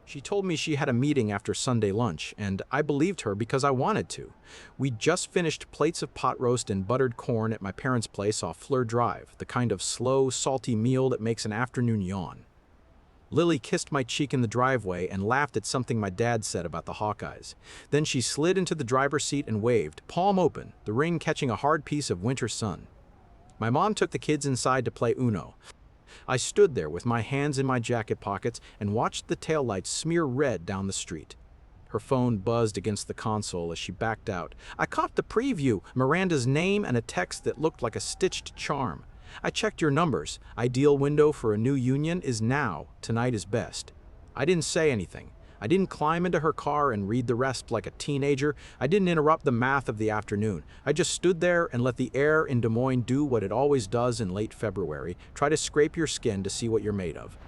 She told me she had a meeting after Sunday lunch, and I believed her because I wanted to. We'd just finished plates of pot roast and buttered corn at my parents' place off Fleur Drive, the kind of slow, salty meal that makes an afternoon yawn. Lily kissed my cheek in the driveway and laughed at something my dad said about the Hawkeyes. Then she slid into the driver's seat and waved, palm open, the ring catching a hard piece of winter sun. My mom took the kids inside to play Uno. I stood there with my hands in my jacket pockets and watched the taillights smear red down the street. Her phone buzzed against the console as she backed out. I caught the preview, Miranda's name and a text that looked like a stitched charm. I checked your numbers. Ideal window for a new union is now. Tonight is best. I didn't say anything. I didn't climb into her car and read the rest like a teenager. I didn't interrupt the math of the afternoon. I just stood there and let the air in Des Moines do what it always does in late February, try to scrape your skin to see what you're made of.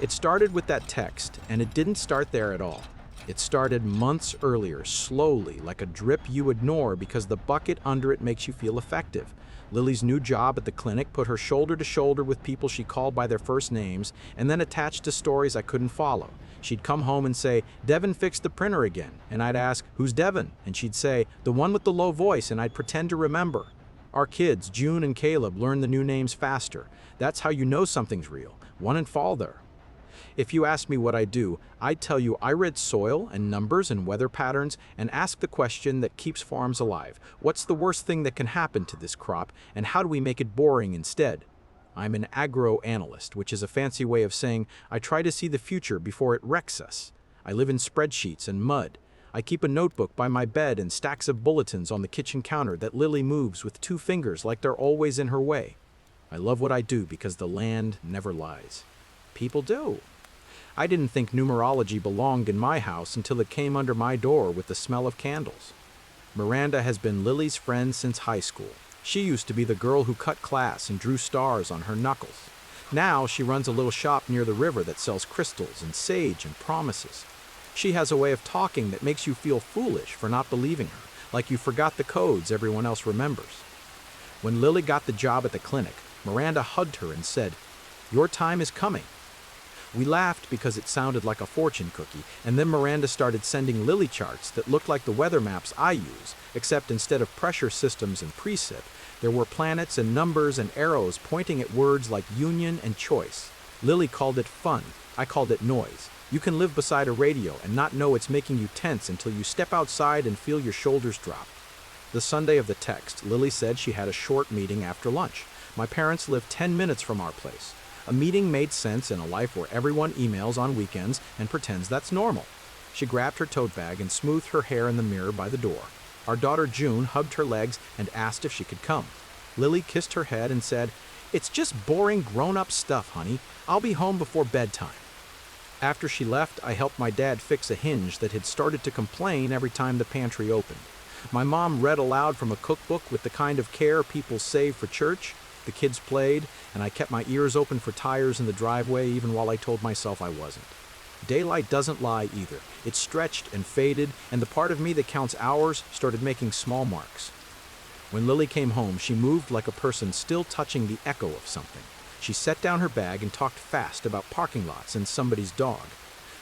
It started with that text, and it didn't start there at all. It started months earlier, slowly, like a drip you ignore because the bucket under it makes you feel effective. Lily's new job at the clinic put her shoulder to shoulder with people she called by their first names and then attached to stories I couldn't follow. She'd come home and say, "Devin fixed the printer again." And I'd ask, "Who's Devin?" And she'd say, "The one with the low voice," and I'd pretend to remember. Our kids, June and Caleb, learn the new names faster. That's how you know something's real. One and father. If you asked me what I do, I'd tell you I read soil and numbers and weather patterns and ask the question that keeps farms alive. What's the worst thing that can happen to this crop, and how do we make it boring instead? I'm an agro-analyst, which is a fancy way of saying I try to see the future before it wrecks us. I live in spreadsheets and mud. I keep a notebook by my bed and stacks of bulletins on the kitchen counter that Lily moves with 2 fingers like they're always in her way. I love what I do because the land never lies. People do. I didn't think numerology belonged in my house until it came under my door with the smell of candles. Miranda has been Lily's friend since high school. She used to be the girl who cut class and drew stars on her knuckles. Now she runs a little shop near the river that sells crystals and sage and promises. She has a way of talking that makes you feel foolish for not believing her, like you forgot the codes everyone else remembers. When Lily got the job at the clinic, Miranda hugged her and said, "Your time is coming." We laughed because it sounded like a fortune cookie, and then Miranda started sending Lily charts that looked like the weather maps I use, except instead of pressure systems and precip, there were planets and numbers and arrows pointing at words like union and choice. Lily called it fun. I called it noise. You can live beside a radio and not know it's making you tense until you step outside and feel your shoulders drop. The Sunday of the text, Lily said she had a short meeting after lunch. My parents live 10 minutes from our place. A meeting made sense in a life where everyone emails on weekends and pretends that's normal. She grabbed her tote bag and smoothed her hair in the mirror by the door. Our daughter June hugged her legs and asked if she could come. Lily kissed her head and said, "It's just boring grown-up stuff, honey. I'll be home before bedtime." After she left, I helped my dad fix a hinge that had started to complain every time the pantry opened. My mom read aloud from a cookbook with the kind of care people save for church. The kids played, and I kept my ears open for tires in the driveway even while I told myself I wasn't. Daylight doesn't lie either. It stretched and faded, and the part of me that counts hours started making small marks. When Lily came home, she moved like a person still touching the echo of something. She set down her bag and talked fast about parking lots and somebody's dog.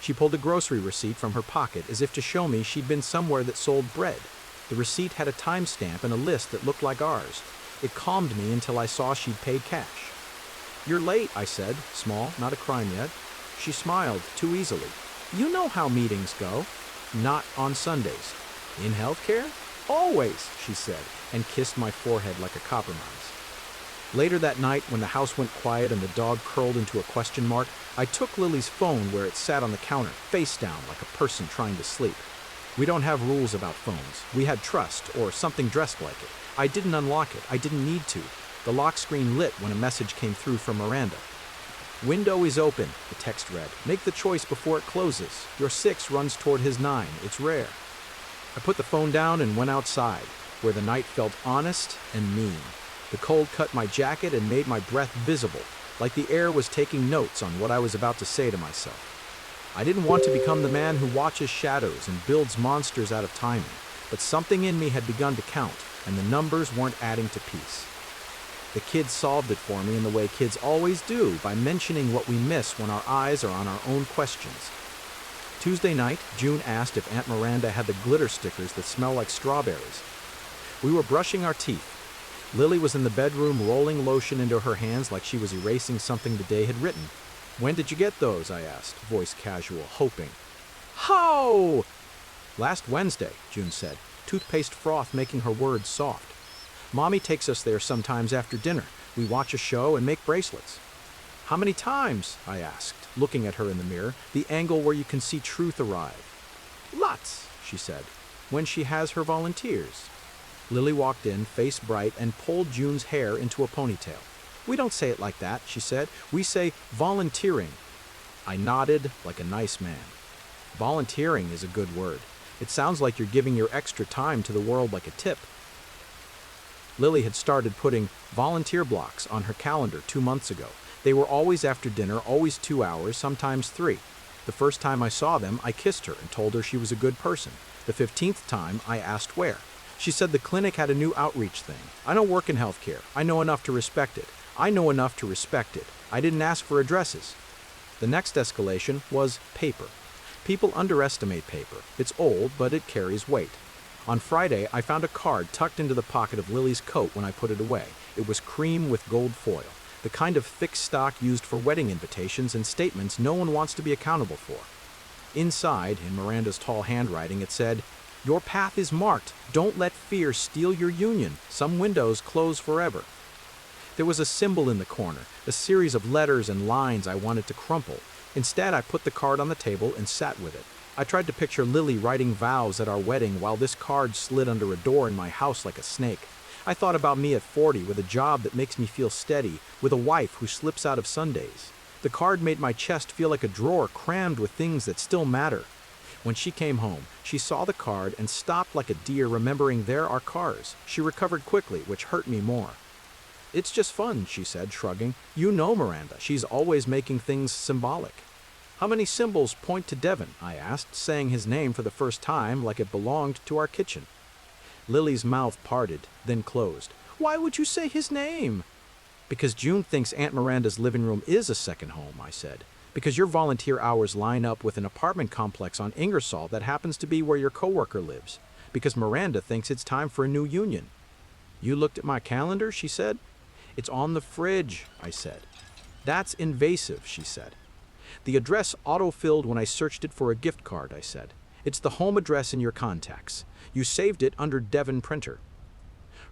She pulled a grocery receipt from her pocket as if to show me she'd been somewhere that sold bread. The receipt had a timestamp and a list that looked like ours. It calmed me until I saw she'd paid cash. "You're late," I said, small, not a crime yet. She smiled too easily. "You know how meetings go." "Not on Sundays." "In healthcare?" "Always," she said, and kissed my forehead like a compromise. Later that night, when the house went quiet and the dog curled into a question mark, I took Lily's phone where it sat on the counter, face down like a person trying to sleep. We don't have rules about phones. We had trust, or something dressed like it. I didn't unlock it. I didn't need to. The lock screen lit when a message came through from Miranda. "Window is open," the text read. "Make the choice before it closes. Your 6 runs toward his 9. It's rare." I put the phone down and went outside, where the night felt honest and mean. The cold cut my jacket and made my breath visible, like the air was taking notes on what I was about to say to myself. I didn't want to become the man who watches shadows and builds monsters out of timing, but something in me had begun to count, and the numbers weren't adding to peace. The kids solved it for me in the way kids always do, by mentioning what we miss when our eyes are on our own questions. Tuesday night, June asked if Aunt Miranda had the glitter stickers that smell like strawberries. We were brushing our teeth. Lily was in the bedroom rolling lotion into her hands like she was erasing something the day had written. "When did you get those?" I asked, voice casual, hoping. "How?" "Last Wednesday," June said, toothpaste froth making her words soft. "Mommy takes us there sometimes after dinner. We watch a show and make bracelets." "How many times?" I asked, looking at her in the mirror, the angle where you can see truth arrive. "Lots," she said, "when she has her volunteers." Lily walked in, face bright, and pulled June's hair into a ponytail. "We don't say it like that," she said. "We say volunteering." I nodded like a nice man. Volunteering is a good word. It sounds like you're giving your extra time to the world like a tip. Lily had started putting volunteer blocks on her calendar 2 months ago. They were always after dinner, always 2 hours, sometimes 3. The first time I saw them, I kissed her and told her she was a good person. The 15th time, I asked where. She said the clinic had a new outreach thing. "I don't work in healthcare. I know enough to respect it. I know enough to respect it. I didn't ask for addresses." The next escalation was paper. People underestimate paper. It's old, but it carries weight. On Friday, I found a card tucked into the pocket of Lily's coat when I put it away. It was cream with gold foil, the kind of thick stock used for wedding invitations and statements no one wants to be accountable for. Inside, in Miranda's tall handwriting, it said, "Your path is marked. Don't let fear steal your union. Some windows close forever." There was a symbol in the corner, a series of letters and lines I wanted to crumple. Instead, I put the card on the table and sat with it. I tried to picture Lily writing vows at our wedding while this card slid under a door in my house like a snake. I thought about me at 40 with a job that makes me feel steady, with a wife who slips out of Sundays. The card made my chest feel like a drawer crammed with things that still matter. When she came home, she saw the card and stopped like a deer, remembering there are cars. She recovered quickly, which hurt me more. "It's just fun," she said, shrugging. "You know Miranda. She's always making things symbolic." "How many symbols point to Devin?" I asked, saying his name for the first time like it belonged to our kitchen. Lily's mouth parted, then closed. "Why would you say his name?" "Because June thinks Aunt Miranda's living room is a second home," I said. "Because your volunteer hours line up with an apartment complex on Ingersoll that happens to be where your coworker lives. Because Miranda thinks it's time for a new union." "You looked at my calendar?" she said. "It's on the fridge," I said. "That's invasive," she said. "The address auto-filled when I searched it for a gift card," I said. "It's the home address in your contacts. You saved it under Devon Printer."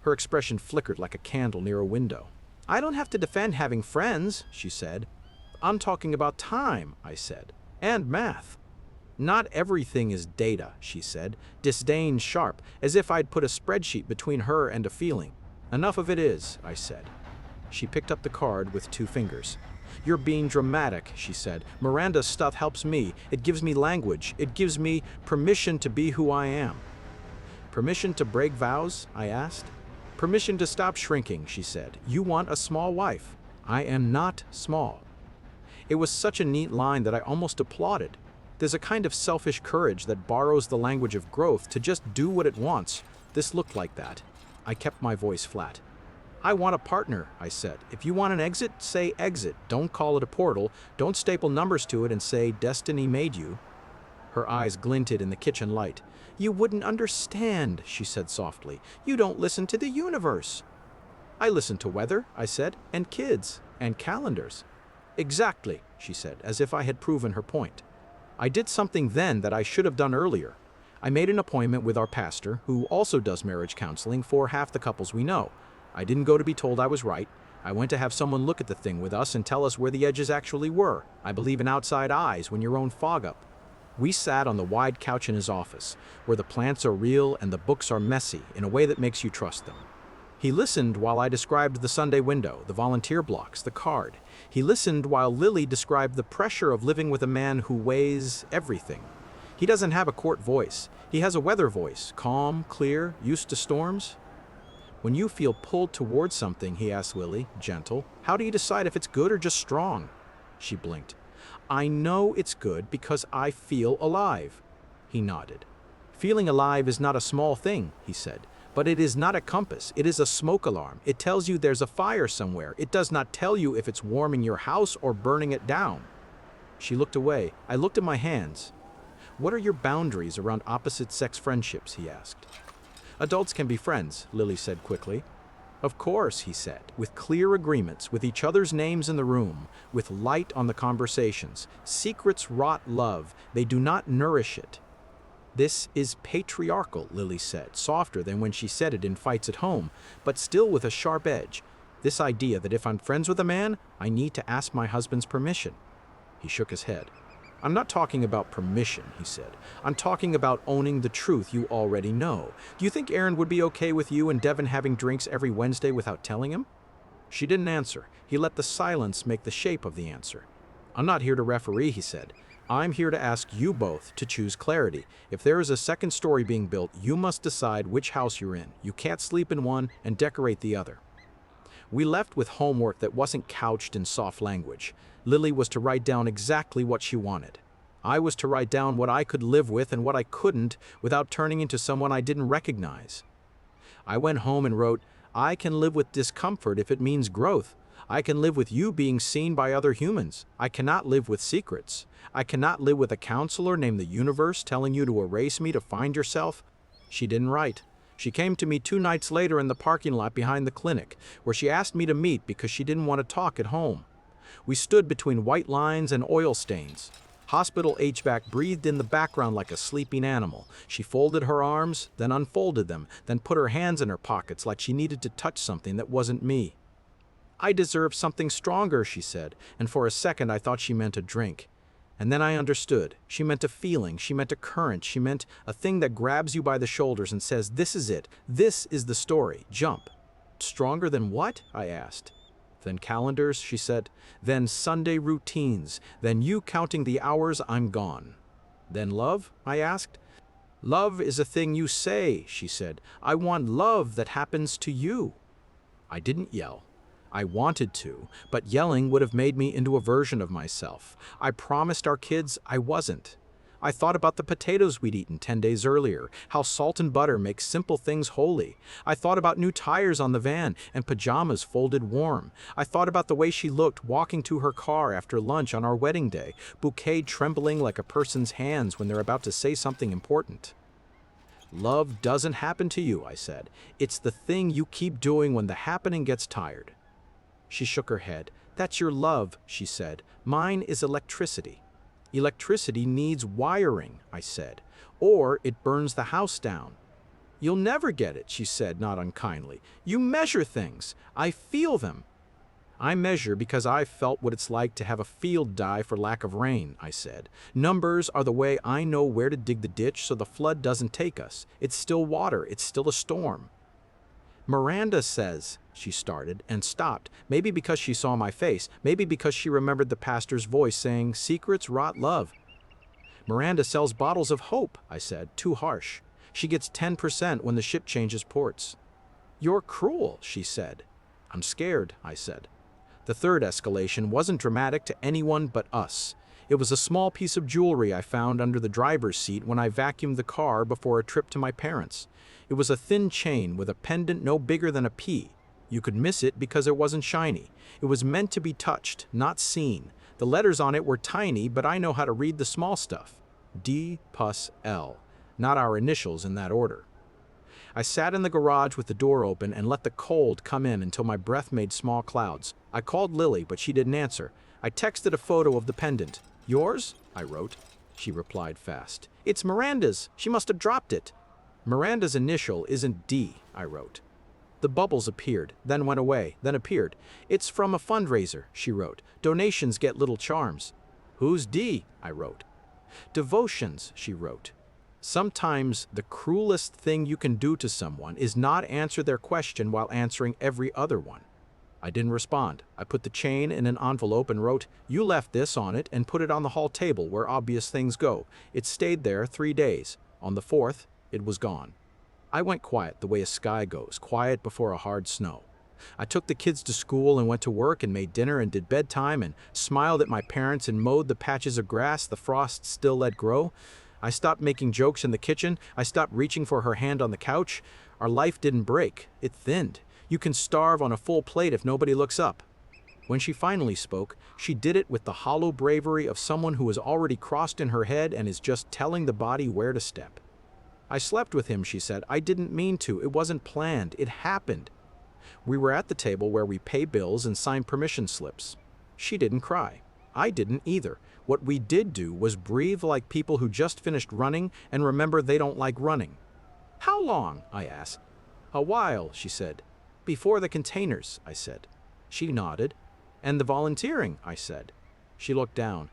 Her expression flickered like a candle near a window. "I don't have to defend having friends," she said. "I'm talking about time," I said, "and math." "Not everything is data," she said, disdain sharp, as if I'd put a spreadsheet between her and a feeling. "Enough of it is," I said. She picked up the card with 2 fingers. "You're being dramatic," she said. "Miranda's stuff helps me. It gives me language. It gives me permission to be who I am." "Permission to break vows?" I asked. "Permission to stop shrinking," she said. "You want a small wife. I am not small." It was such a neat line that I almost applauded. There's a kind of selfish courage that borrows the language of growth to just do what it wants. This looked like that. I kept my voice flat. "I want a partner," I said. "If you want an exit, say exit. Don't call it a portal. Don't staple numbers to it and say destiny made you." Her eyes glinted in the kitchen light. "You wouldn't understand," she said softly. "You don't listen to the universe." "I listen to weather," I said, "and kids, and calendars." "Exactly," she said, as if I had proven her point. I did something then that I should have done earlier. I made an appointment with our pastor, who also does marriage counseling for half the couples we know. I didn't go to be told I was right. I went to have someone look at the thing with us and tell us where the edges actually were. I believe in outside eyes when your own fog up. We sat on the wide couch in his office, where the plants are real and the books are messy in a way that makes you trust them. He listened while I described the Sunday window, the volunteer blocks, the card. He listened while Lily described the pressure of living with a man who weighs everything. He doesn't have a court voice. He has a weather voice, calm, clear, used to storms. "When you feel pulled towards something," he asked Lily, gentle, "how do you decide if it's good or just strong?" She blinked. "I know it's good because I feel alive." He nodded. "Feeling alive is not a small thing," he said, "but it is not a compass. It is a smoke alarm. It tells you there's a fire somewhere. It does not tell you if it's warming your house or burning it down." She looked away. I looked at my hands. What are your boundaries around opposite-sex friendships, he asked. Adults can be friends, Lily said quickly. Of course, he said, with clear agreements, with each other's names in the room, with light on the conversations. Secrets rot love, they do not nourish it. This is patriarchal, Lily said, softer than when she said it in fights at home, but still with a sharp edge. This idea that if I'm friends with a man, I need to ask my husband's permission. He shook his head. I'm not talking about permission, he said. I'm talking about owning the truth you already know. Do you think Aaron would be okay with you and Devin having drinks every Wednesday without telling him? She didn't answer. He let the silence make the shape of the answer. I'm not here to referee, he said. I'm here to ask you both to choose clarity. If there is a second story being built, you must decide which house you're in. You can't sleep in one and decorate the other. We left with homework that wasn't couched in soft language. Lily was to write down exactly what she wanted. I was to write down what I could live with and what I couldn't without turning into someone I didn't recognize. I went home and wrote, I can live with discomfort if it means growth. I can live with you being seen by other humans. I cannot live with secrets. I cannot live with a counselor named the universe telling you to erase me to find yourself. She didn't write. She came to me 2 nights later in the parking lot behind the clinic, where she asked me to meet because she didn't want to talk at home. We stood between white lines and oil stains. Hospital HVAC breathed in the background like a sleeping animal. She folded her arms, then unfolded them, then put her hands in her pockets like she needed to touch something that wasn't me. I deserve something stronger, she said, and for a second I thought she meant a drink. And then I understood. She meant a feeling, she meant a current, she meant a thing that grabs you by the shoulders and says, this is it, this is the story, jump. Stronger than what? I asked. Then calendars, she said. Then Sunday routines. Then you counting the hours I'm gone. Then love? I asked. Love is a thing you say, she said. I want love that happens to you. I didn't yell. I wanted to, but yelling would have made me into a version of myself. I promised our kids I wasn't. I thought about the potatoes we'd eaten 10 days earlier, how salt and butter make simple things holy. I thought about new tires on the van and pajamas folded warm. I thought about the way she looked walking to her car after lunch on our wedding day, bouquet trembling like a person's hands when they're about to say something important. Love doesn't happen to you, I said. It's the thing you keep doing when the happening gets tired. She shook her head. That's your love, she said. Mine is electricity. Electricity needs wiring, I said, or it burns the house down. You'll never get it, she said, not unkindly. You measure things. I feel them. I measure because I felt what it's like to have a field die for lack of rain, I said. Numbers are the way I know where to dig the ditch so the flood doesn't take us. It's still water. It's still a storm. Miranda says, she started and stopped, maybe because she saw my face, maybe because she remembered the pastor's voice saying, secrets rot love. Miranda sells bottles of hope, I said, too harsh. She gets 10% when the ship changes ports. You're cruel, she said. I'm scared, I said. The third escalation wasn't dramatic to anyone but us. It was a small piece of jewelry I found under the driver's seat when I vacuumed the car before a trip to my parents'. It was a thin chain with a pendant no bigger than a pea. You could miss it because it wasn't shiny. It was meant to be touched, not seen. The letters on it were tiny, but I know how to read the small stuff. D, Pus, L. Not our initials in that order. I sat in the garage with the door open and let the cold come in until my breath made small clouds. I called Lily, but she didn't answer. I texted a photo of the pendant. Yours? I wrote. She replied fast. It's Miranda's. She must have dropped it. Miranda's initial isn't D, I wrote. The bubbles appeared, then went away, then appeared. It's from a fundraiser, she wrote. Donations get little charms. Who's D? I wrote. Devotions, she wrote. Sometimes the cruelest thing you can do to someone is not answer their question while answering every other one. I didn't respond. I put the chain in an envelope and wrote, you left this on it and put it on the hall table where obvious things go. It stayed there 3 days. On the 4th, it was gone. I went quiet the way a sky goes, quiet before a hard snow. I took the kids to school and went to work and made dinner and did bedtime and smiled at my parents and mowed the patches of grass the frost still let grow. I stopped making jokes in the kitchen. I stopped reaching for her hand on the couch. Our life didn't break. It thinned. You can starve on a full plate if nobody looks up. When she finally spoke, she did it with the hollow bravery of someone who has already crossed in her head and is just telling the body where to step. "I slept with him," she said. "I didn't mean to. It wasn't planned. It happened." We were at the table where we pay bills and sign permission slips. She didn't cry. I didn't either. What we did do was breathe like people who just finished running and remember they don't like running. "How long?" I asked. "A while," she said. "Before the containers," I said. She nodded. "And the volunteering," I said. She looked down.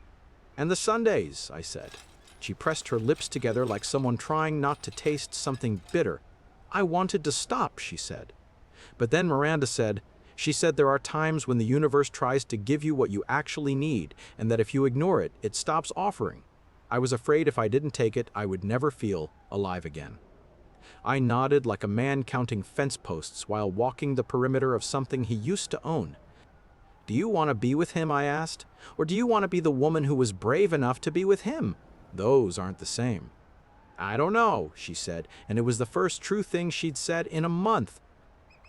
"And the Sundays," I said. She pressed her lips together like someone trying not to taste something bitter. "I wanted to stop," she said. But then Miranda said, "She said there are times when the universe tries to give you what you actually need, and that if you ignore it, it stops offering." I was afraid if I didn't take it, I would never feel alive again. I nodded like a man counting fence posts while walking the perimeter of something he used to own. "Do you want to be with him?" I asked. "Or do you want to be the woman who was brave enough to be with him? Those aren't the same." "I don't know," she said, and it was the first true thing she'd said in a month.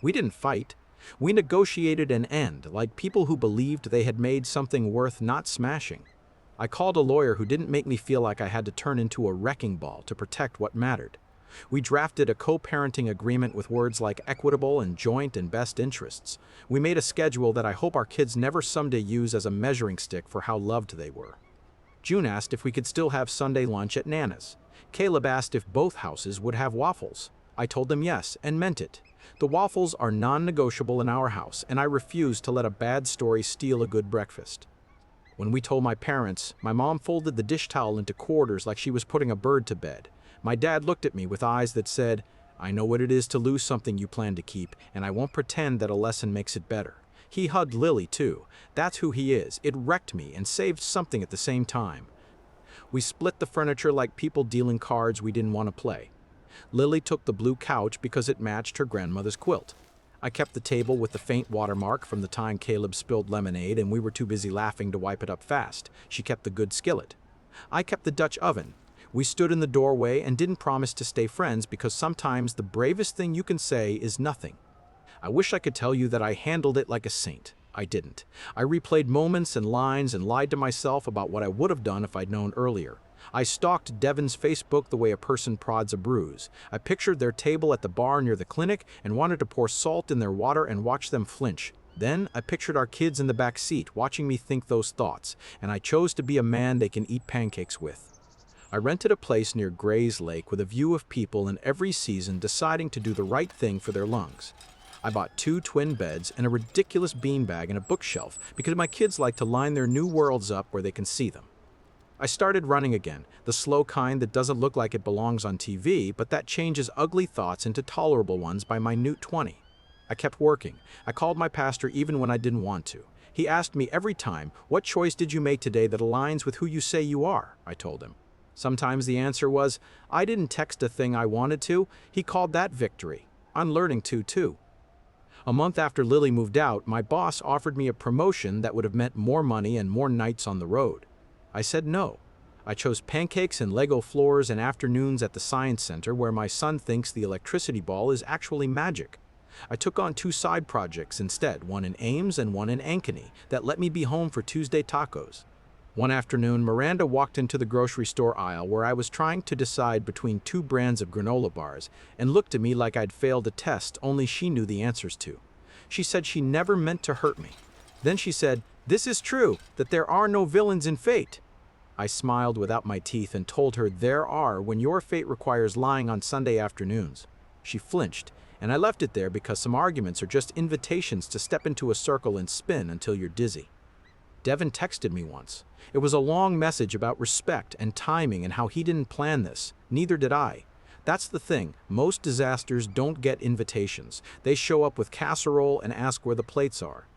We didn't fight. We negotiated an end, like people who believed they had made something worth not smashing. I called a lawyer who didn't make me feel like I had to turn into a wrecking ball to protect what mattered. We drafted a co-parenting agreement with words like equitable and joint and best interests. We made a schedule that I hope our kids never someday use as a measuring stick for how loved they were. June asked if we could still have Sunday lunch at Nana's. Caleb asked if both houses would have waffles. I told them yes, and meant it. The waffles are non-negotiable in our house, and I refuse to let a bad story steal a good breakfast. When we told my parents, my mom folded the dish towel into quarters like she was putting a bird to bed. My dad looked at me with eyes that said, "I know what it is to lose something you plan to keep, and I won't pretend that a lesson makes it better." He hugged Lily, too. That's who he is. It wrecked me and saved something at the same time. We split the furniture like people dealing cards we didn't want to play. Lily took the blue couch because it matched her grandmother's quilt. I kept the table with the faint watermark from the time Caleb spilled lemonade and we were too busy laughing to wipe it up fast. She kept the good skillet. I kept the Dutch oven. We stood in the doorway and didn't promise to stay friends because sometimes the bravest thing you can say is nothing. I wish I could tell you that I handled it like a saint. I didn't. I replayed moments and lines and lied to myself about what I would have done if I'd known earlier. I stalked Devin's Facebook the way a person prods a bruise. I pictured their table at the bar near the clinic and wanted to pour salt in their water and watch them flinch. Then I pictured our kids in the back seat watching me think those thoughts, and I chose to be a man they can eat pancakes with. I rented a place near Gray's Lake with a view of people in every season deciding to do the right thing for their lungs. I bought 2 twin beds and a ridiculous beanbag and a bookshelf because my kids like to line their new worlds up where they can see them. I started running again, the slow kind that doesn't look like it belongs on TV, but that changes ugly thoughts into tolerable ones by minute 20. I kept working. I called my pastor even when I didn't want to. He asked me every time, "What choice did you make today that aligns with who you say you are?" I told him. Sometimes the answer was, "I didn't text a thing I wanted to." He called that victory. I'm learning to, too. A month after Lily moved out, my boss offered me a promotion that would have meant more money and more nights on the road. I said no. I chose pancakes and Lego floors and afternoons at the science center where my son thinks the electricity ball is actually magic. I took on 2 side projects instead, one in Ames and one in Ankeny, that let me be home for Tuesday tacos. One afternoon, Miranda walked into the grocery store aisle where I was trying to decide between 2 brands of granola bars and looked at me like I'd failed a test only she knew the answers to. She said she never meant to hurt me. Then she said, "This is true, that there are no villains in fate." I smiled without my teeth and told her there are when your fate requires lying on Sunday afternoons. She flinched, and I left it there because some arguments are just invitations to step into a circle and spin until you're dizzy. Devin texted me once. It was a long message about respect and timing and how he didn't plan this. Neither did I. That's the thing. Most disasters don't get invitations. They show up with casserole and ask where the plates are.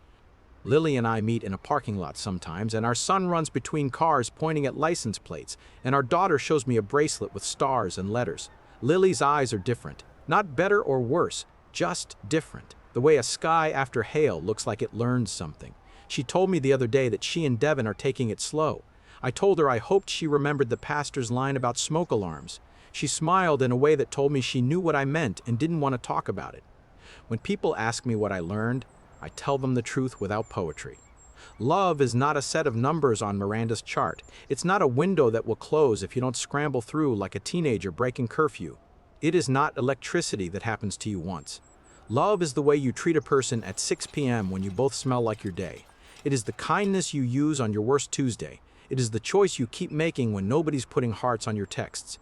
Lily and I meet in a parking lot sometimes, and our son runs between cars pointing at license plates, and our daughter shows me a bracelet with stars and letters. Lily's eyes are different. Not better or worse, just different. The way a sky after hail looks like it learned something. She told me the other day that she and Devin are taking it slow. I told her I hoped she remembered the pastor's line about smoke alarms. She smiled in a way that told me she knew what I meant and didn't want to talk about it. When people ask me what I learned, I tell them the truth without poetry. Love is not a set of numbers on Miranda's chart. It's not a window that will close if you don't scramble through like a teenager breaking curfew. It is not electricity that happens to you once. Love is the way you treat a person at 6 p.m. when you both smell like your day. It is the kindness you use on your worst Tuesday. It is the choice you keep making when nobody's putting hearts on your texts.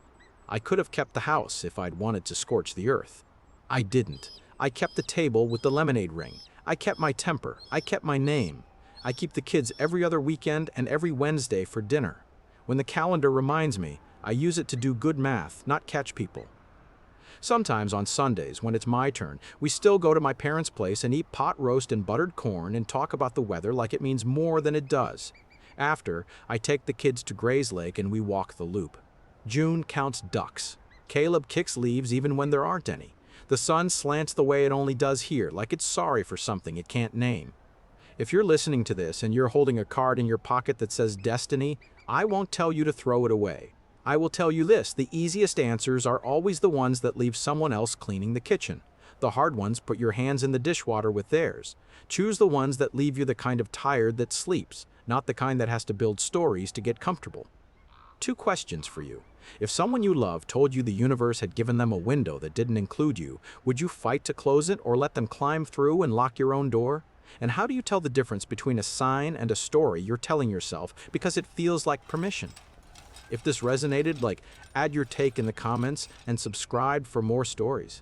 I could have kept the house if I'd wanted to scorch the earth. I didn't. I kept the table with the lemonade ring. I kept my temper. I kept my name. I keep the kids every other weekend and every Wednesday for dinner. When the calendar reminds me, I use it to do good math, not catch people. Sometimes on Sundays, when it's my turn, we still go to my parents' place and eat pot roast and buttered corn and talk about the weather like it means more than it does. After, I take the kids to Gray's Lake and we walk the loop. June counts ducks. Caleb kicks leaves even when there aren't any. The sun slants the way it only does here, like it's sorry for something it can't name. If you're listening to this and you're holding a card in your pocket that says destiny, I won't tell you to throw it away. I will tell you this, the easiest answers are always the ones that leave someone else cleaning the kitchen. The hard ones put your hands in the dishwater with theirs. Choose the ones that leave you the kind of tired that sleeps, not the kind that has to build stories to get comfortable. 2 questions for you. If someone you love told you the universe had given them a window that didn't include you, would you fight to close it or let them climb through and lock your own door? And how do you tell the difference between a sign and a story you're telling yourself because it feels like permission? If this resonated, add your take in the comments and subscribe for more stories.